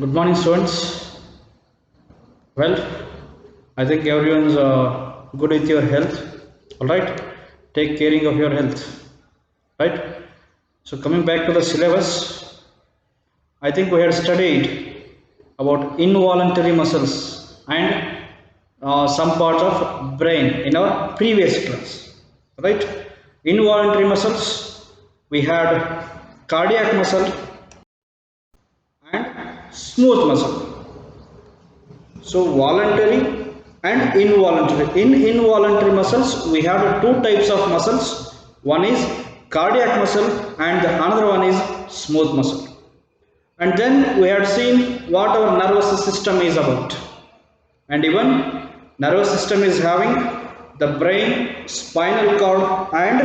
Good morning, students. Well, I think everyone's good with your health. All right, take caring of your health. Right. So coming back to the syllabus, I think we had studied about involuntary muscles and some parts of brain in our previous class. Right. Involuntary muscles. We had cardiac muscle and smooth muscle. So voluntary and involuntary. In involuntary muscles, we have two types of muscles. One is cardiac muscle and the another one is smooth muscle. And then we had seen what our nervous system is about. And even nervous system is having the brain, spinal cord and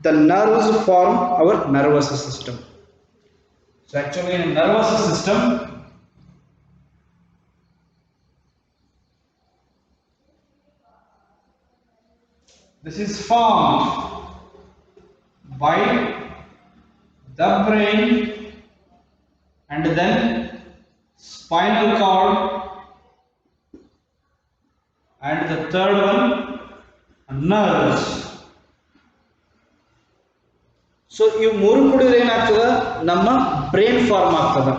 the nerves form our nervous system. So actually in nervous system, this is formed by the brain and then spinal cord and the third one nerves. So ಇವು ಮೂರು ಕೂಡಿದ್ರೆ ಏನಾಗ್ತದ ನಮ್ಮ brain form ಆಗ್ತದ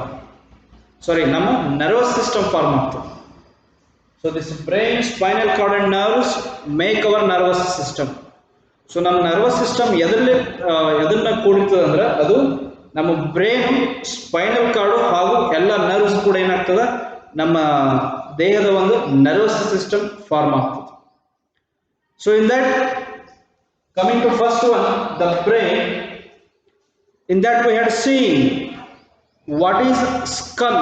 ನಮ್ಮ nervous system form ಆಗ್ತದೆ. So this brain, spinal cord and nerves make our nervous system. So ನಮ್ಮ nervous system ಎದನ್ನ ಕೂಡಿರ್ತದೆ ಅಂದ್ರೆ ಅದು ನಮ್ಮ ಬ್ರೈನ್, ಸ್ಪೈನಲ್ ಕಾರ್ಡ್ ಹಾಗೂ ಎಲ್ಲ ನರ್ವ್ಸ್ ಕೂಡ ಏನಾಗ್ತದ ನಮ್ಮ ದೇಹದ ಒಂದು ನರ್ವಸ್ ಸಿಸ್ಟಮ್ ಫಾರ್ಮ್ ಆಗ್ತದೆ. So in that, coming to first one, the brain, in that we had seen what is skull.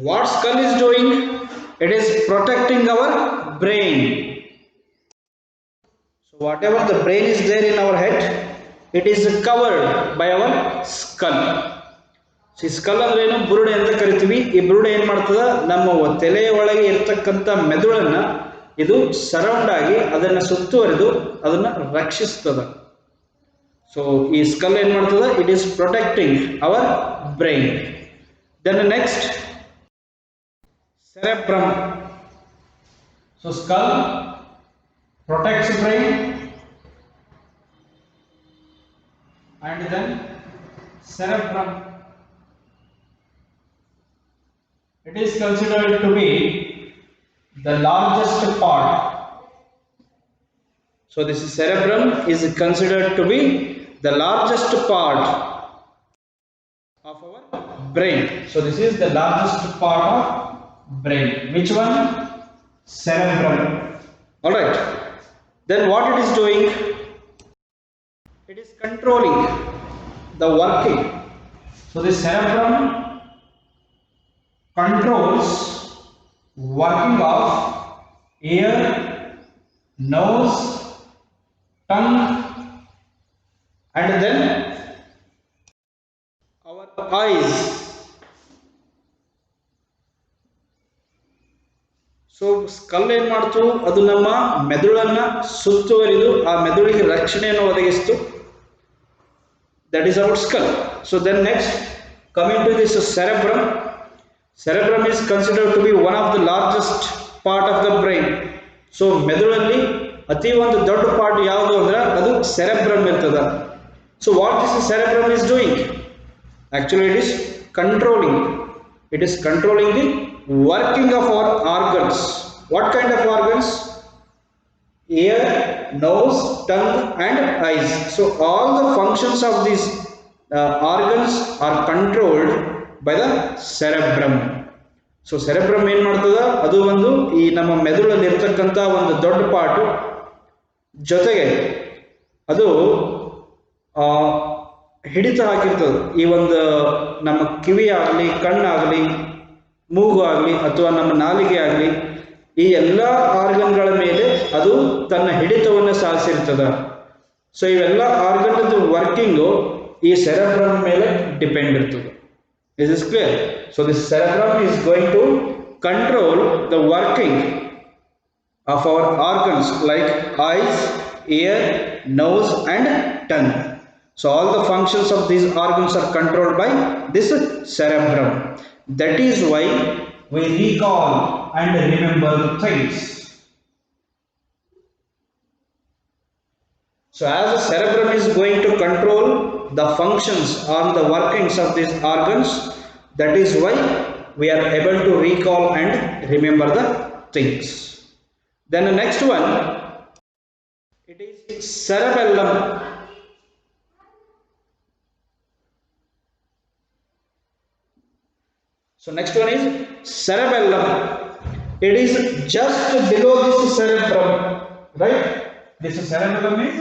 What skull is doing? It is protecting our brain. So whatever the brain is there in our head, it is covered by our skull. So skull ಅಂದ್ರೆ ಏನು, ಬುರುಡೆ ಅಂತ ಕರಿತೀವಿ. ಈ ಬುರುಡೆ ಏನ್ ಮಾಡ್ತದ, ನಮ್ಮ ತಲೆಯ ಒಳಗೆ ಇರತಕ್ಕಂತ ಮೆದುಳನ್ನ ಇದು ಸರೌಂಡ್ ಆಗಿ ಅದನ್ನ ಸುತ್ತುವರಿದು ಅದನ್ನ ರಕ್ಷಿಸ್ತದ. ಸೊ ಈ ಸ್ಕಲ್ ಏನ್ ಮಾಡ್ತದ, it is protecting our brain. Then next cerebrum. So skull protects brain and then cerebrum, it is considered to be the largest part. So this cerebrum is considered to be the largest part of our brain. So this is the largest part of brain. Which one? Cerebrum. All right. Then what it is doing? It is controlling the working. So the cerebrum controls working of ear, nose, tongue and then our eyes. So skull ಏನ್ ಮಾಡ್ತು, ಅದು ನಮ್ಮ ಮೆದುಳನ್ನ ಸುತ್ತುವರಿದು ಆ ಮೆದುಳಿಗೆ ರಕ್ಷಣೆಯನ್ನು ಒದಗಿಸ್ತು. That is our skull. So then next, coming to this cerebrum. Cerebrum is considered to be one of the largest part of the brain. So ಮೆದುಳಲ್ಲಿ ಅತಿ ಒಂದು ದೊಡ್ಡ ಪಾರ್ಟ್ ಯಾವುದು ಅಂದ್ರೆ ಅದು cerebrum ಇರ್ತದ. So what this cerebrum is doing? Actually it is controlling. It is controlling the working of our organs. What kind of organs? Ear, nose, tongue and eyes. So all the functions of these organs are controlled by the cerebrum. So cerebrum ಏನು ಮಾಡ್ತದ, ಅದು ಒಂದು ಈ ನಮ್ಮ ಮೆದುಳಲ್ಲಿ ಇರತಕ್ಕಂತ ಒಂದು ದೊಡ್ಡ part, ಜೊತೆಗೆ ಅದು ಹಿಡಿತ ಹಾಕಿರ್ತದೆ ಈ ಒಂದು ನಮ್ಮ ಕಿವಿ ಆಗಲಿ, ಕಣ್ಣಾಗಲಿ, ಮೂಗು ಆಗಲಿ ಅಥವಾ ನಮ್ಮ ನಾಲಿಗೆ ಆಗಲಿ, ಈ ಎಲ್ಲ ಆರ್ಗನ್ಗಳ ಮೇಲೆ ಅದು ತನ್ನ ಹಿಡಿತವನ್ನು ಸಾಧಿಸಿರ್ತದ. ಸೊ ಇವೆಲ್ಲ ಆರ್ಗನ್ ವರ್ಕಿಂಗು ಈ ಸೆರೆಬ್ರಮ್ ಮೇಲೆ ಡಿಪೆಂಡ್ ಇರ್ತದೆ. Is is clear? So this cerebrum is going to control the working of our organs like eyes, ear, nose and tongue. So all the functions of these organs are controlled by this cerebrum. That is why we recall and remember things. So as the cerebrum is going to control the functions or the workings of these organs, that is why we are able to recall and remember the things. Then the next one, it is cerebellum. So next one is cerebellum. It is just below this cerebrum, right? This cerebellum is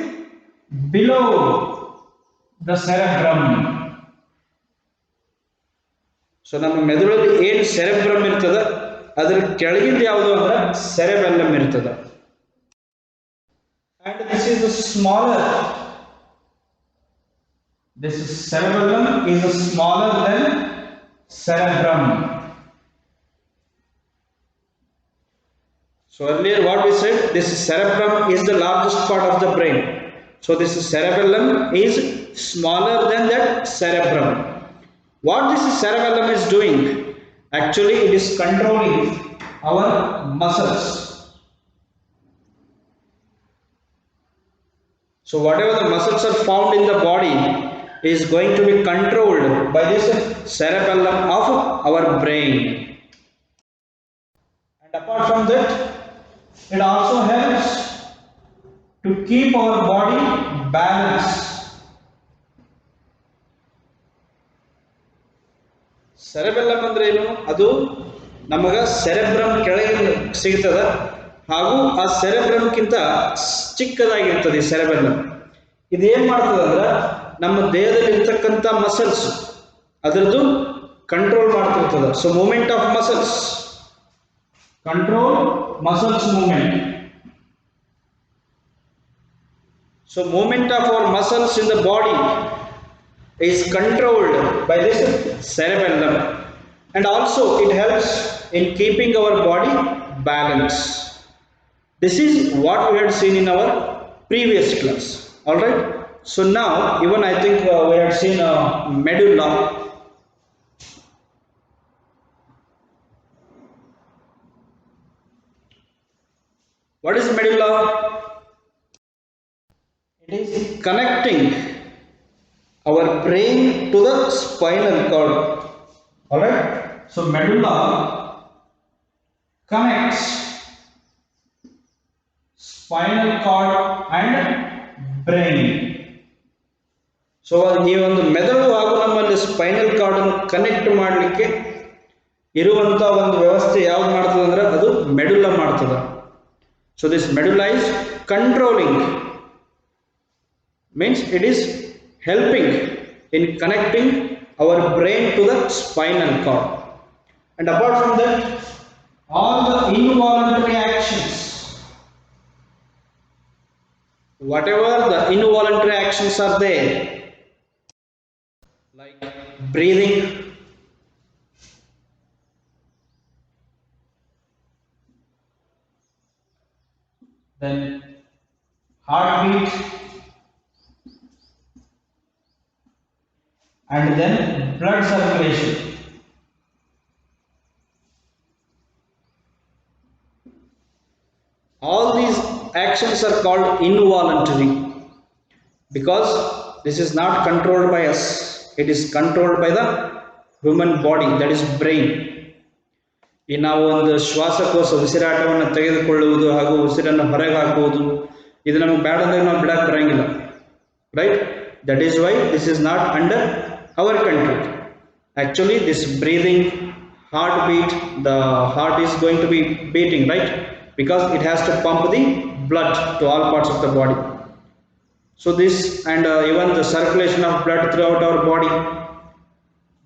below the cerebrum. So ನಮ್ಮ ಮೆದುಳಲ್ಲಿ ಏನು cerebrum ಇರ್ತದ ಅದರ ಕೆಳಗಿಂದ ಯಾವುದು ಅಂದ್ರೆ cerebellum ಇರ್ತದ. And this is smaller. This cerebellum is smaller than cerebrum. So earlier what we said, this cerebrum is the largest part of the brain. So this cerebellum is smaller than that cerebrum. What this cerebellum is doing? Actually it is controlling our muscles. So whatever the muscles are found in the body is going to be controlled by this cerebellum of our brain. And apart from that, it also helps to keep our body balanced. Cerebellum ಅಂದ್ರೆ ಏನು? ಅದು ನಮಗ cerebrum ಕೆಳಗೆ ಸಿಗ್ತದ ಹಾಗೂ ಆ ಸೆರೆಬ್ರಮ್ಗಿಂತ ಚಿಕ್ಕದಾಗಿರ್ತದೆ cerebellum. ಇದೇನು ಮಾಡ್ತದೆ ಅಂದ್ರೆ ನಮ್ಮ ದೇಹದಲ್ಲಿ ಇರ್ತಕ್ಕಂಥ ಮಸಲ್ಸ್ ಅದರದ್ದು ಕಂಟ್ರೋಲ್ ಮಾಡ್ತಿರ್ತದೆ. So movement of muscles, control muscles movement. So movement of our muscles in the body is controlled by this cerebellum, and also it helps in keeping our body balanced. This is what we had seen in our previous class. All right, so now even I think we had seen medulla. What is medulla? It is connecting our brain to the spinal cord. All right, so medulla connects spinal cord and brain. So ಈ ಒಂದು ಮೆದುಳು ಹಾಗೂ ನಮ್ಮಲ್ಲಿ spinal cord ಅನ್ನು connect ಮಾಡಲಿಕ್ಕೆ ಇರುವಂತ ಒಂದು ವ್ಯವಸ್ಥೆ ಯಾವುದು ಮಾಡ್ತದೆ ಅಂದ್ರೆ ಅದು ಮೆಡುಲ್ಲಾ ಮಾಡ್ತದೆ. So this medulla is controlling, means it is helping in connecting our brain to the spinal cord. And apart from that, all the involuntary actions, whatever the involuntary actions are there, like breathing, then heartbeat, and then blood circulation. All these actions are called involuntary because this is not controlled by us, it is controlled by the human body, that is brain. ಈ ನಾವು ಒಂದು ಶ್ವಾಸಕೋಶ ಉಸಿರಾಟವನ್ನು ತೆಗೆದುಕೊಳ್ಳುವುದು ಹಾಗೂ ಉಸಿರನ್ನು ಹೊರಗೆ ಹಾಕುವುದು ಇದು ನಮಗೆ ಬೇಡ ಅಂದ್ರೆ ನಾವು ಬಿಡಕ್ಕೆ ಬರಂಗಿಲ್ಲ, right? That is why this is not under our control. Actually this breathing, heartbeat, the heart is going to be beating, right? Because it has to pump the blood to all parts of the body. So this and even the circulation of blood throughout our body,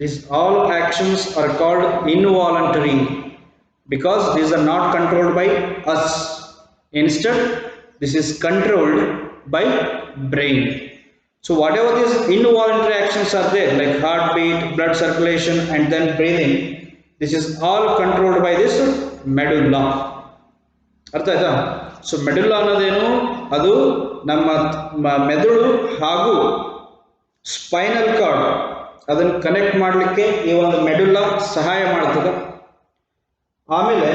these all actions are called involuntary because these are not controlled by us. Instead this is controlled by brain. So whatever these involuntary actions are there, like heartbeat, blood circulation, and then breathing, this is all controlled by this medulla. ಅರ್ಥ ಆಯ್ತಾ? So medulla ಅನ್ನೋದೇನು? ಅದು ನಮ್ಮ ಮೆದುಳು ಹಾಗೂ spinal cord ಅದನ್ನು connect ಮಾಡಲಿಕ್ಕೆ ಈ ಒಂದು ಮೆಡುಲ್ಲಾ ಸಹಾಯ ಮಾಡ್ತದೆ. ಆಮೇಲೆ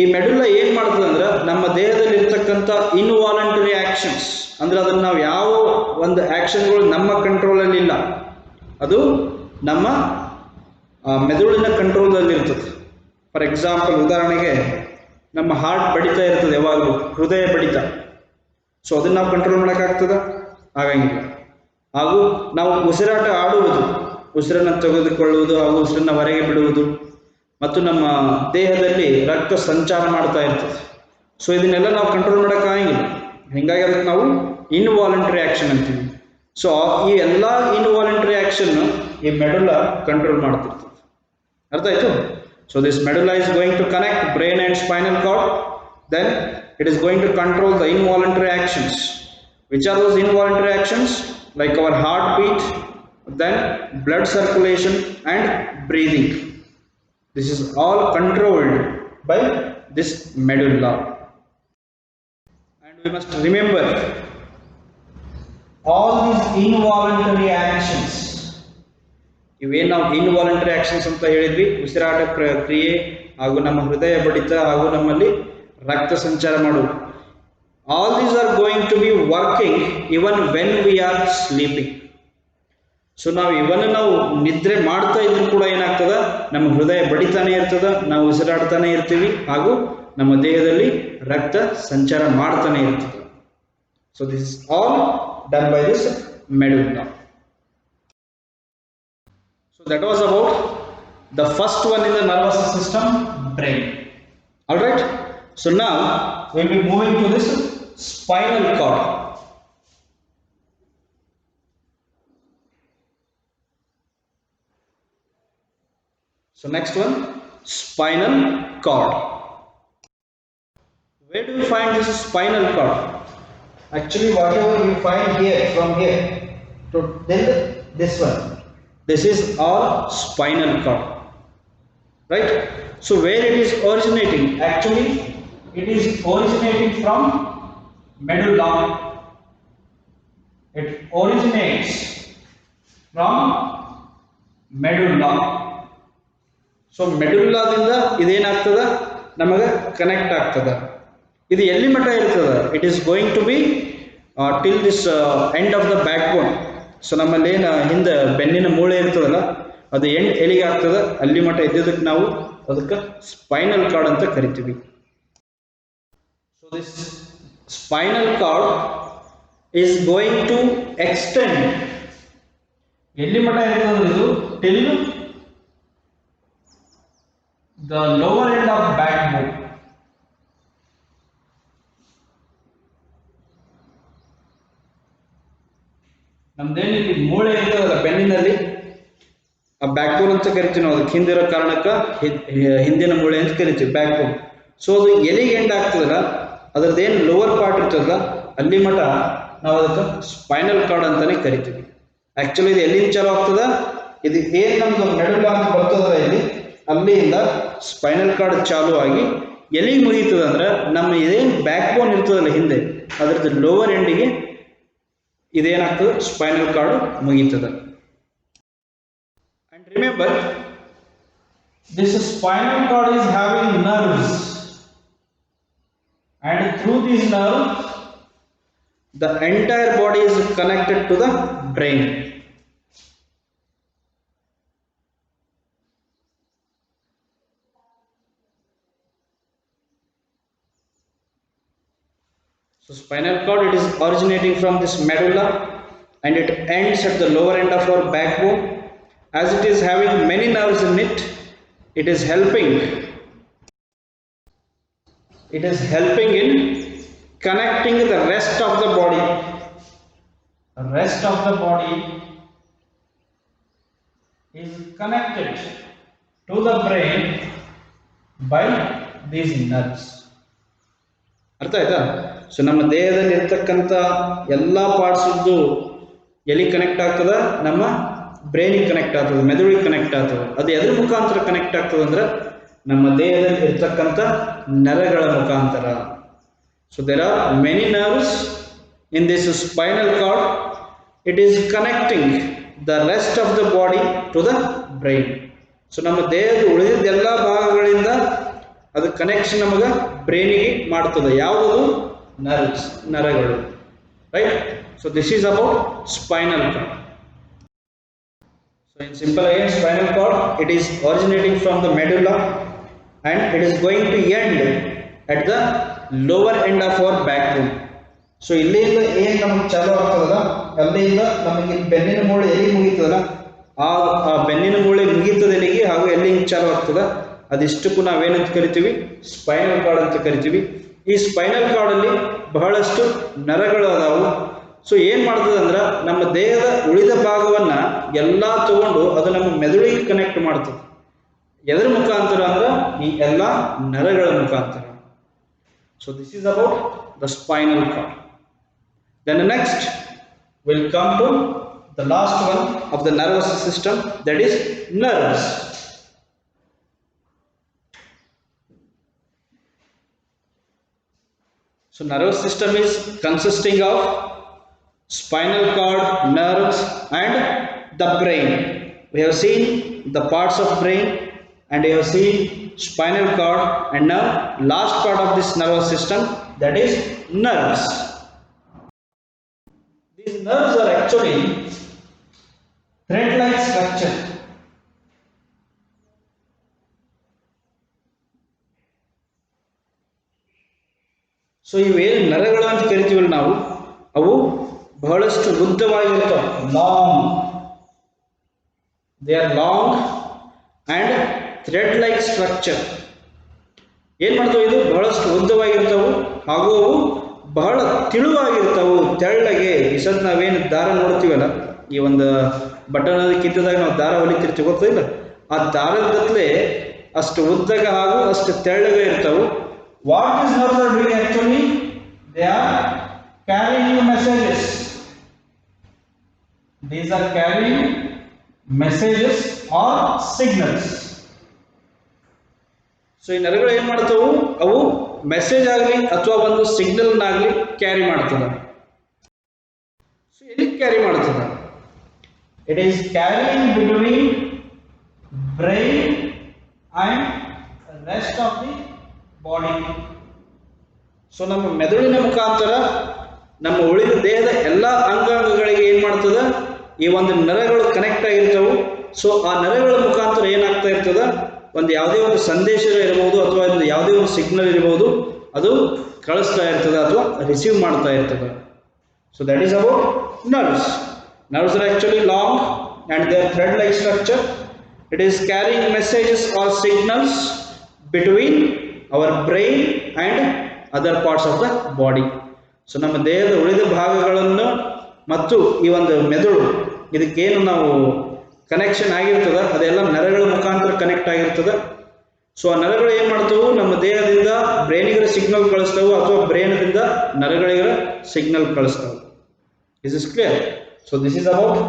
ಈ ಮೆಡುಲ್ಲಾ ಏನು ಮಾಡ್ತದೆ ಅಂದ್ರೆ ನಮ್ಮ ದೇಹದಲ್ಲಿ ಇರ್ತಕ್ಕಂಥ ಇನ್ವಾಲಂಟರಿ ಆಕ್ಷನ್ಸ್, ಅಂದ್ರೆ ಅದನ್ನು ನಾವು ಯಾವ ಒಂದು ಆಕ್ಷನ್ಗಳು ನಮ್ಮ ಕಂಟ್ರೋಲಲ್ಲಿ ಇಲ್ಲ, ಅದು ನಮ್ಮ ಮೆದುಳಿನ ಕಂಟ್ರೋಲಲ್ಲಿ ಇರ್ತದೆ. ಫಾರ್ ಎಕ್ಸಾಂಪಲ್, ಉದಾಹರಣೆಗೆ ನಮ್ಮ ಹಾರ್ಟ್ ಬಡಿತಾ ಇರ್ತದೆ, ಯಾವಾಗಲೂ ಹೃದಯ ಬಡಿತ. ಸೊ ಅದನ್ನು ನಾವು ಕಂಟ್ರೋಲ್ ಮಾಡೋಕ್ಕಾಗ್ತದ? ಆಗಂಗಿಲ್ಲ. ಹಾಗೂ ನಾವು ಉಸಿರಾಟ ಆಡುವುದು, ಉಸಿರನ್ನು ತೆಗೆದುಕೊಳ್ಳುವುದು ಹಾಗೂ ಉಸಿರನ್ನು ಹೊರಗೆ ಬಿಡುವುದು, ಮತ್ತು ನಮ್ಮ ದೇಹದಲ್ಲಿ ರಕ್ತ ಸಂಚಾರ ಮಾಡ್ತಾ ಇರ್ತದೆ. ಸೊ ಇದನ್ನೆಲ್ಲ ನಾವು ಕಂಟ್ರೋಲ್ ಮಾಡೋಕ್ಕಾಗಂಗಿಲ್ಲ. ಹೀಗಾಗಿ ಅದಕ್ಕೆ ನಾವು ಇನ್ವಾಲಂಟರಿ ಆ್ಯಕ್ಷನ್ ಅಂತೀವಿ. ಸೊ ಈ ಎಲ್ಲ ಇನ್ವಾಲಂಟರಿ ಆ್ಯಕ್ಷನ್ ಈ ಮೆಡುಲ್ಲಾ ಕಂಟ್ರೋಲ್ ಮಾಡ್ತಿರ್ತದೆ. ಅರ್ಥ ಆಯಿತು? So this medulla is going to connect brain and spinal cord. Then it is going to control the involuntary actions. Which are those involuntary actions? Like our heartbeat, then blood circulation and breathing. This is all controlled by this medulla. And we must remember all these involuntary actions. ಇವೇನು ನಾವು involuntary actions ಅಂತ ಹೇಳಿದ್ವಿ, ಉಸಿರಾಟ ಕ್ರಿಯೆ ಹಾಗೂ ನಮ್ಮ ಹೃದಯ ಬಡಿತ ಹಾಗೂ ನಮ್ಮಲ್ಲಿ ರಕ್ತ ಸಂಚಾರ ಮಾಡುವುದು, all these are going to be working even when we are sleeping. So ನಾವು ನಿದ್ರೆ ಮಾಡ್ತಾ ಇದ್ರು ಕೂಡ ಏನಾಗ್ತದ, ನಮ್ಮ ಹೃದಯ ಬಡಿತಾನೆ ಇರ್ತದ, ನಾವು ಉಸಿರಾಡ್ತಾನೆ ಇರ್ತೀವಿ ಹಾಗೂ ನಮ್ಮ ದೇಹದಲ್ಲಿ ರಕ್ತ ಸಂಚಾರ ಮಾಡ್ತಾನೆ ಇರ್ತದೆ. So this is all done by this medulla. So that was about the first one in the nervous system, brain. All right. So now we will be moving to this spinal cord. So next one, spinal cord. Where do we find this spinal cord? Actually, whatever you find here, from here to till this one, this is all spinal cord, right? So where it is originating? Actually, it is originating from medulla. It originates from medulla. So medulla ದಿಂದ ಇದೇನಾಗ್ತದ, ನಮಗೆ connect ಆಗ್ತದ. ಇದು ಎಲ್ಲಿ ಮಟ್ಟ ಇರ್ತದ? It is going to be till this end of the backbone. So ನಮ್ಮಲ್ಲಿ ಏನು ಹಿಂದೆ ಬೆನ್ನಿನ ಮೂಳೆ ಇರ್ತದಲ್ಲ, ಅದು ಎಂಡ್ ಎಲ್ಲಿಗೆ ಆಗ್ತದೆ, ಅಲ್ಲಿ ಮಟ್ಟ ಇದ್ದಿದ್ದಕ್ಕೆ ನಾವು ಅದಕ್ಕೆ ಸ್ಪೈನಲ್ ಕಾರ್ಡ್ ಅಂತ ಕರಿತೀವಿ. So this spinal cord is going to extend, ಎಲ್ಲಿ ಮಟ್ಟ ಇರ್ತದೆ ಇದು, till the lower end of backbone. ನಮ್ದೇನು ಇಲ್ಲಿ ಮೂಳೆ ಇರ್ತದಲ್ಲ ಬೆನ್ನಿನಲ್ಲಿ, ಆ ಬ್ಯಾಕ್ ಬೋನ್ ಅಂತ ಕರಿತೀವಿ ನಾವು. ಅದಕ್ಕೆ ಹಿಂದಿರೋ ಕಾರಣಕ್ಕೆ ಹಿಂದಿನ ಮೂಳೆ ಅಂತ ಕರಿತೀವಿ, ಬ್ಯಾಕ್ ಬೋನ್. ಸೊ ಅದು ಎಲ್ಲಿಗೆ ಎಂಡ್ ಆಗ್ತದಲ್ಲ, ಅದ್ರದ್ದೇನು ಲೋವರ್ ಪಾರ್ಟ್ ಇರ್ತದಲ್ಲ, ಅಲ್ಲಿ ಮಟ್ಟ ನಾವು ಅದಕ್ಕೆ ಸ್ಪೈನಲ್ ಕಾರ್ಡ್ ಅಂತಾನೆ ಕರಿತೀವಿ. ಆಕ್ಚುಲಿ ಇದು ಎಲ್ಲಿಂದ ಚಾಲು ಆಗ್ತದ, ಇದು ಏನು ನಮ್ದು ಮೆಡುಲ್ಲಾ ಅಂತ ಬರ್ತದಲ್ಲ ಇಲ್ಲಿ, ಅಲ್ಲಿಂದ ಸ್ಪೈನಲ್ ಕಾರ್ಡ್ ಚಾಲು ಆಗಿ ಎಲ್ಲಿಗೆ ಮುಗೀತದ ಅಂದ್ರೆ, ನಮ್ಮ ಇದೇನು ಬ್ಯಾಕ್ ಬೋನ್ ಇರ್ತದಲ್ಲ ಹಿಂದೆ, ಅದ್ರದ್ದು ಲೋವರ್ ಎಂಡಿಗೆ ಇದೇನಾಗ್ತದೆ, ಸ್ಪೈನಲ್ ಕಾರ್ಡ್ ಮುಗೀತದ. And remember, this spinal cord is having nerves, and through these nerves the entire body is connected to the brain. So spinal cord, it is originating from this medulla and it ends at the lower end of our backbone. As it is having many nerves in it, it is helping in connecting the rest of the body. The rest of the body is connected to the brain by these nerves. ಅರ್ಥ ಆಯ್ತಾ? So ನಮ್ಮ ದೇಹದಲ್ಲಿ ಇರ್ತಕ್ಕಂಥ ಎಲ್ಲ ಪಾರ್ಟ್ಸ್ದು ಎಲ್ಲಿ connect ಆಗ್ತದ, ನಮ್ಮ ಬ್ರೈನಿಗೆ connect ಆಗ್ತದೆ, ಮೆದುಳಿಗೆ ಕನೆಕ್ಟ್ ಆಗ್ತದೆ. ಅದು ಎದ್ರ ಮುಖಾಂತರ ಕನೆಕ್ಟ್ ಆಗ್ತದೆ ಅಂದ್ರೆ, ನಮ್ಮ ದೇಹದಲ್ಲಿ ಇರ್ತಕ್ಕಂಥ ನರಗಳ ಮುಖಾಂತರ. So there are many nerves in this spinal cord it is connecting the rest of the body to the brain. So ನಮ್ಮ ದೇಹದ ಉಳಿದ ಎಲ್ಲ ಭಾಗಗಳಿಂದ ಅದು ಕನೆಕ್ಷನ್ ನಮಗೆ ಬ್ರೈನಿಗೆ ಮಾಡ್ತದೆ. ಯಾವುದದು? ನರ್ವ್ಸ್, ನರಗಳು. Right. So this is about spinal cord. So in simple again, spinal cord, it is originating from the medulla and it is going to end at the lower end of our backbone. So ಇಲ್ಲಿಂದ ಏನು ನಮಗೆ ಚಾಲು ಆಗ್ತದಲ್ಲ, ಅಲ್ಲಿಂದ ನಮಗೆ ಬೆನ್ನಿನ ಮೂಳೆ ಎಲ್ಲಿ ಮುಗೀತದಲ್ಲ, ಆ ಬೆನ್ನಿನ ಮೂಳೆ ಮುಗೀತದ ಎಲ್ಲಿಗೆ ಹಾಗೂ ಎಲ್ಲಿ ಚಾಲು ಆಗ್ತದ ಅದಿಷ್ಟಕ್ಕೂ ನಾವೇನಂತ ಕರಿತೀವಿ? ಸ್ಪೈನಲ್ ಕಾರ್ಡ್ ಅಂತ ಕರಿತೀವಿ. ಈ ಸ್ಪೈನಲ್ ಕಾರ್ಡಲ್ಲಿ ಬಹಳಷ್ಟು ನರಗಳು ಅದಾವು. ಸೊ ಏನು ಮಾಡ್ತದೆ ಅಂದ್ರೆ ನಮ್ಮ ದೇಹದ ಉಳಿದ ಭಾಗವನ್ನು ಎಲ್ಲ ತಗೊಂಡು ಅದು ನಮ್ಮ ಮೆದುಳಿಗೆ ಕನೆಕ್ಟ್ ಮಾಡ್ತದೆ. ಎದರ ಮುಖಾಂತರ ಅಂದ್ರೆ ಈ ಎಲ್ಲ ನರಗಳ ಮುಖಾಂತರ. So this is about the spinal cord. Then next we'll come to the last one of the nervous system, that is nerves. So nervous system is consisting of spinal cord, nerves and the brain. We have seen the parts of brain and we have seen spinal cord, and now last part of this nervous system, that is nerves. These nerves are actually thread-like structure. ಸೊ ಇವೇನು ನರಗಳು ಅಂತ ಕರಿತೀವಲ್ಲ ನಾವು, ಅವು ಬಹಳಷ್ಟು ಉದ್ದವಾಗಿರ್ತವೆ. Long, they are long and thread like structure. ಏನು ಮಾಡ್ತವೆ? ಇದು ಬಹಳಷ್ಟು ಉದ್ದವಾಗಿರ್ತವೆ ಹಾಗೂ ಅವು ಬಹಳ ತಿಳುವಾಗಿರ್ತವೆ, ತೆಳ್ಳಗೆ. ಈ ಸದ್ ನಾವೇನು ದಾರ ನೋಡ್ತೀವಲ್ಲ, ಈ ಒಂದು ಬಟನ್ ಕಿತ್ತದಾಗ ನಾವು ದಾರ ಹೊಲಿತಿರ್ತೀವಿ, ಗೊತ್ತಿಲ್ಲ, ಆ ದಾರದ ಗತ್ತಲೆ ಅಷ್ಟು ಉದ್ದಗ ಹಾಗೂ ಅಷ್ಟು ತೆಳ್ಳಗೆ ಇರ್ತವೆ. What these nerves are doing actually? They are carrying you messages. These are carrying messages or signals. So ಈ ನರಗಳು ಏನು ಮಾಡ್ತವು? ಅವು ಮೆಸೇಜ್ ಆಗಲಿ ಅಥವಾ ಒಂದು ಸಿಗ್ನಲ್ನಾಗಲಿ ಕ್ಯಾರಿ ಮಾಡ್ತದೆ. ಸೊ ಎಲ್ಲಿ ಕ್ಯಾರಿ ಮಾಡ್ತದೆ? It is carrying between brain and rest of the body. So ನಮ್ಮ ಮೆದುಳಿನ ಮುಖಾಂತರ ನಮ್ಮ ಉಳಿದ ದೇಹದ ಎಲ್ಲ ಅಂಗಾಂಗಗಳಿಗೆ ಏನು ಮಾಡ್ತದೆ? ಈ ಒಂದು ನರಗಳು ಕನೆಕ್ಟ್ ಆಗಿರ್ತವೆ. ಸೊ ಆ ನರಗಳ ಮುಖಾಂತರ ಏನಾಗ್ತಾ ಇರ್ತದೆ? ಒಂದು ಯಾವುದೇ ಒಂದು ಸಂದೇಶ ಇರಬಹುದು ಅಥವಾ ಒಂದು ಯಾವುದೇ ಒಂದು ಸಿಗ್ನಲ್ ಇರಬಹುದು, ಅದು ಕಳಿಸ್ತಾ ಇರ್ತದೆ ಅಥವಾ ರಿಸೀವ್ ಮಾಡ್ತಾ ಇರ್ತದೆ. So that is about nerves. Nerves are actually long and they are thread like structure. It is carrying messages or signals between our brain and other parts of the body. So ನಮ್ಮ ದೇಹದ ಉಳಿದ ಭಾಗಗಳನ್ನು ಮತ್ತು ಈ ಒಂದು ಮೆದುಳು, ಇದಕ್ಕೇನು ನಾವು ಕನೆಕ್ಷನ್ ಆಗಿರ್ತದೆ ಅದೆಲ್ಲ ನರಗಳ ಮುಖಾಂತರ ಕನೆಕ್ಟ್ ಆಗಿರ್ತದೆ. ಸೊ ಆ ನರಗಳು ಏನು ಮಾಡ್ತವೆ? ನಮ್ಮ ದೇಹದಿಂದ ಬ್ರೈನಿಗೆ ಸಿಗ್ನಲ್ ಕಳಿಸ್ತವೆ ಅಥವಾ ಬ್ರೈನದಿಂದ ನರಗಳಿಗೆ ಸಿಗ್ನಲ್ ಕಳಿಸ್ತವೆ. Is is clear? So this is about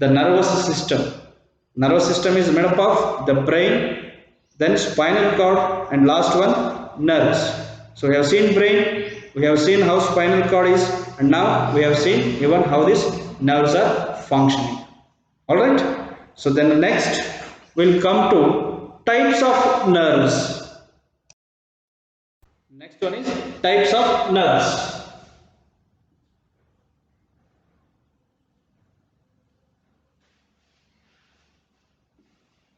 the nervous system. Nervous system is made up of the brain, then spinal cord, and last one nerves. So we have seen brain, we have seen how spinal cord is, and now we have seen even how these nerves are functioning. All right. So then next we'll come to types of nerves. Next one is types of nerves.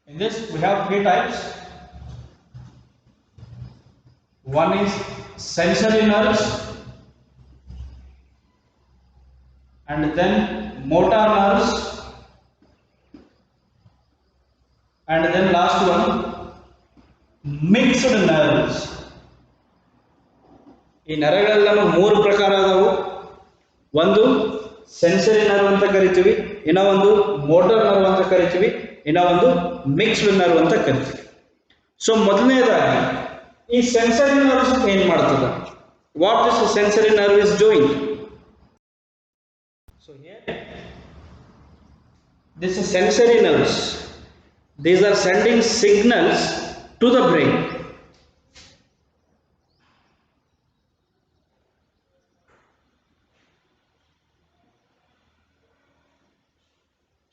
In this we have three types. One is sensory nerves, and then motor nerves, and then last one mixed nerves. ಈ ನರಗಳೆಲ್ಲ ಮೂರು ಪ್ರಕಾರ ಅದಾವು. ಒಂದು sensory nerve ಅಂತ ಕರಿತೀವಿ, ಇನ್ನ ಒಂದು motor nerve ಅಂತ ಕರಿತೀವಿ, ಇನ್ನ ಒಂದು ಮಿಕ್ಸ್ಡ್ ನರ್ವ್ ಅಂತ ಕರಿತೀವಿ. ಸೊ ಮೊದಲನೇದಾಗಿ ಈ ಸೆನ್ಸರಿ ನರ್ವ್ಸ್ ಏನು ಮಾಡ್ತದೆ? What this sensory nerve is doing? So here this sensory nerves, these are sending signals to the brain.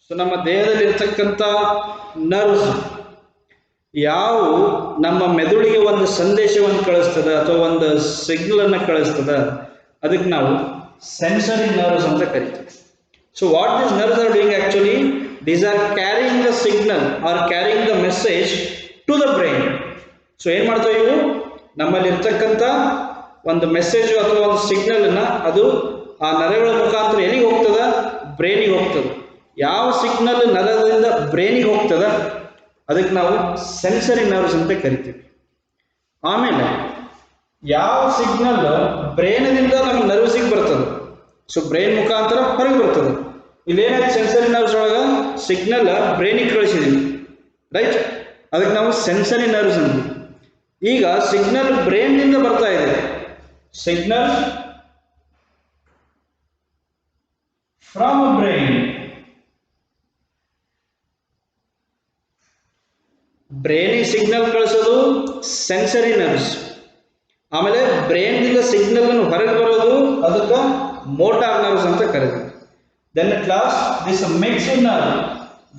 So ನಮ್ಮ ದೇಹದಲ್ಲಿ ಇರ್ತಕ್ಕಂಥ ನರ್ವ್ಸ್ ಯಾವ ನಮ್ಮ ಮೆದುಳಿಗೆ ಒಂದು ಸಂದೇಶವನ್ನು ಕಳಿಸ್ತದ ಅಥವಾ ಒಂದು ಸಿಗ್ನಲ್ ಅನ್ನು ಕಳಿಸ್ತದ, ಅದಕ್ಕೆ ನಾವು ಸೆನ್ಸರಿ ನರ್ವ್ಸ್ ಅಂತ ಕರಿತೀವಿ. So what these nerves are doing actually, these are carrying the signal or carrying the message to the brain. So ಏನ್ ಮಾಡ್ತವೆ ಇವು, ನಮ್ಮಲ್ಲಿ ಇರ್ತಕ್ಕಂಥ ಒಂದು ಮೆಸೇಜ್ ಅಥವಾ ಒಂದು ಸಿಗ್ನಲ್ ಅನ್ನ ಅದು ಆ ನರಗಳ ಮುಖಾಂತರ ಎಲ್ಲಿಗೆ ಹೋಗ್ತದ, ಬ್ರೈನಿಗೆ ಹೋಗ್ತದೆ. ಯಾವ ಸಿಗ್ನಲ್ ನರದಿಂದ ಬ್ರೈನಿಗೆ ಹೋಗ್ತದ ಅದಕ್ಕೆ ನಾವು ಸೆನ್ಸರಿ ನರ್ವ್ಸ್ ಅಂತ ಕರಿತೀವಿ. ಆಮೇಲೆ ಯಾವ ಸಿಗ್ನಲ್ ಬ್ರೈನದಿಂದ ನಮ್ಮ ನರ್ವ್ಸಿಗೆ ಬರ್ತದೆ, ಸೊ ಬ್ರೈನ್ ಮುಖಾಂತರ ಹೊರಗೆ ಬರ್ತದೆ. ಇಲ್ಲೇನಾಯ್ತು, ಸೆನ್ಸರಿ ನರ್ವ್ಸ್ ಒಳಗ ಸಿಗ್ನಲ್ ಬ್ರೈನಿಗೆ ಕಳಿಸಿದೀವಿ, ರೈಟ್, ಅದಕ್ಕೆ ನಾವು ಸೆನ್ಸರಿ ನರ್ವ್ಸ್ ಅಂದ್ವಿ. ಈಗ ಸಿಗ್ನಲ್ ಬ್ರೈನ್ನಿಂದ ಬರ್ತಾ ಇದೆ, ಸಿಗ್ನಲ್ ಫ್ರಮ್ ಬ್ರೈನ್, ಬ್ರೈನಿಗೆ ಸಿಗ್ನಲ್ ಕಳಿಸೋದು ಸೆನ್ಸರಿ ನರ್ವ್ಸ್. ಆಮೇಲೆ ಬ್ರೈನ್ದಿಂದ ಸಿಗ್ನಲ್ ಹೊರಗೆ ಬರೋದು ಅದಕ್ಕೆ ಮೋಟಾರ್ ನರ್ವ್ಸ್ ಅಂತ ಕರೀತೀವಿ. Then class this mixed nerve,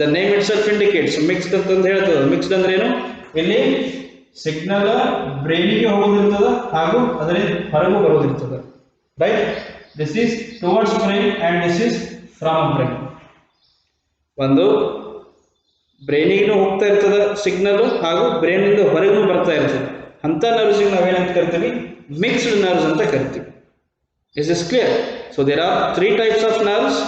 the name itself indicates mixed ಅಂತ ಹೇಳ್ತದೆ. ಮಿಕ್ಸ್ಡ್ ಅಂದ್ರೆ ಏನು, ಇಲ್ಲಿ ಸಿಗ್ನಲ್ ಬ್ರೈನಿಗೆ ಹೋಗೋದಿರ್ತದೆ ಹಾಗೂ ಅದರಿಂದ ಹೊರಗೂ ಬರೋದಿರ್ತದೆ, right. This is towards brain and this is from brain. ಒಂದು ಬ್ರೈನಿಗೂ ಹೋಗ್ತಾ ಇರ್ತದೆ ಸಿಗ್ನಲ್ ಹಾಗೂ ಬ್ರೈನಿಂದ ಹೊರಗೂ ಬರ್ತಾ ಇರ್ತದೆ. ಅಂತ ನರ್ವ್ಸಿಗೆ ನಾವೇನಂತ ಕರಿತೀವಿ, ಮಿಕ್ಸ್ಡ್ ನರ್ವ್ಸ್ ಅಂತ ಕರಿತೀವಿ. Is this clear? So there are 3 types of nerves.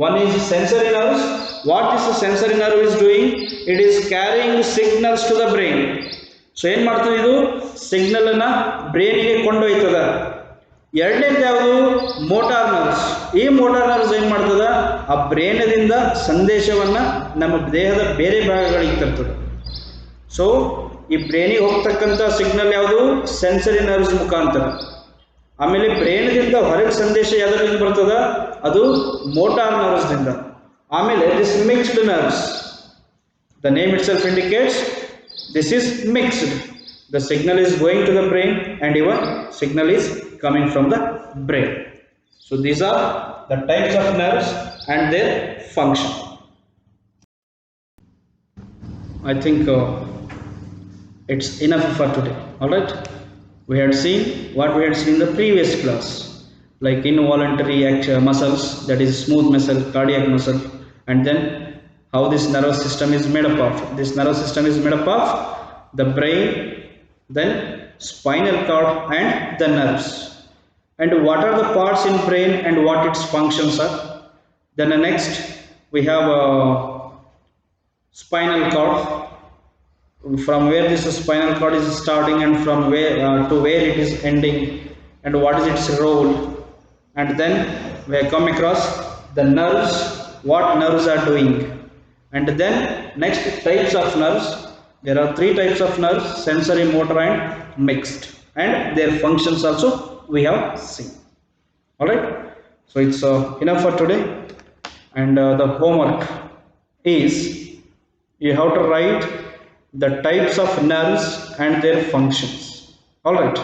One is sensory nerves. What is the sensory nerve is doing? It is carrying signals to the brain. So ಏನ್ ಮಾಡ್ತದೆ, ಇದು ಸಿಗ್ನಲ್ ಅನ್ನ ಬ್ರೈನಿಗೆ ಕೊಂಡೊಯ್ತದ. ಎರಡನೇದು ಯಾವುದು, motor nerves. ಈ motor nerves ಏನ್ ಮಾಡ್ತದ, ಆ ಬ್ರೈನದಿಂದ ಸಂದೇಶವನ್ನ ನಮ್ಮ ದೇಹದ ಬೇರೆ ಭಾಗಗಳಿಗೆ ತರ್ತದೆ. ಸೊ ಈ ಬ್ರೈನಿಗೆ ಹೋಗ್ತಕ್ಕಂಥ ಸಿಗ್ನಲ್ ಯಾವುದು, ಸೆನ್ಸರಿ ನರ್ವ್ಸ್ ಮುಖಾಂತರ. ಆಮೇಲೆ ಬ್ರೈನ್ದಿಂದ ಹೊರಗೆ ಸಂದೇಶ ಯಾವ್ದ್ರಿಂದ ಬರ್ತದ, ಅದು ಮೋಟಾರ್ ನರ್ವ್ಸ್ ದಿಂದ. ಆಮೇಲೆ this mixed nerves, the name itself indicates this is mixed. The signal is going to the brain and even signal is coming from the brain. So these are the types of nerves and their function. I think it's enough for today. All right, we had seen what we had seen in the previous class, like involuntary muscles, that is smooth muscle, cardiac muscle, and then how this nervous system is made up of. This nervous system is made up of the brain, then spinal cord and the nerves. And what are the parts in brain and what its functions are. Then next we have spinal cord, from where this spinal cord is starting and from where to where it is ending and what is its role. And then we have come across the nerves, what nerves are doing. And then next types of nerves, there are 3 types of nerves, sensory, motor and mixed, and their functions also we have seen. All right, so it's enough for today. And the homework is you have to write the types of nerves and their functions. All right.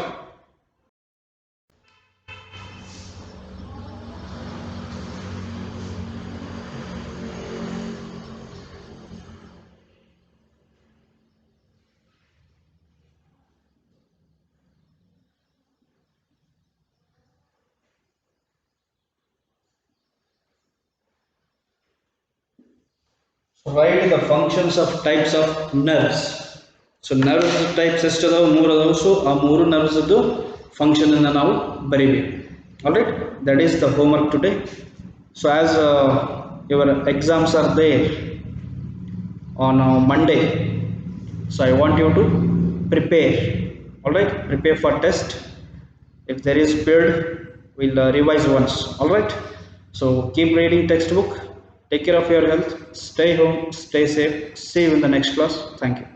Write the functions of types of nerves. So nerves types ಎಷ್ಟು ಅದಾವ, 3 ಅದಾವ. So ಆ 3 nerves function ಅನ್ನು ನಾವು ಬರಿಬೇಕು. All right, that is the homework today. So as your exams are there on Monday, so I want you to prepare. All right, prepare for test. If there is period, we'll revise once. All right, so keep reading textbook. Take care of your health. Stay home. Stay safe. See you in the next class. Thank you.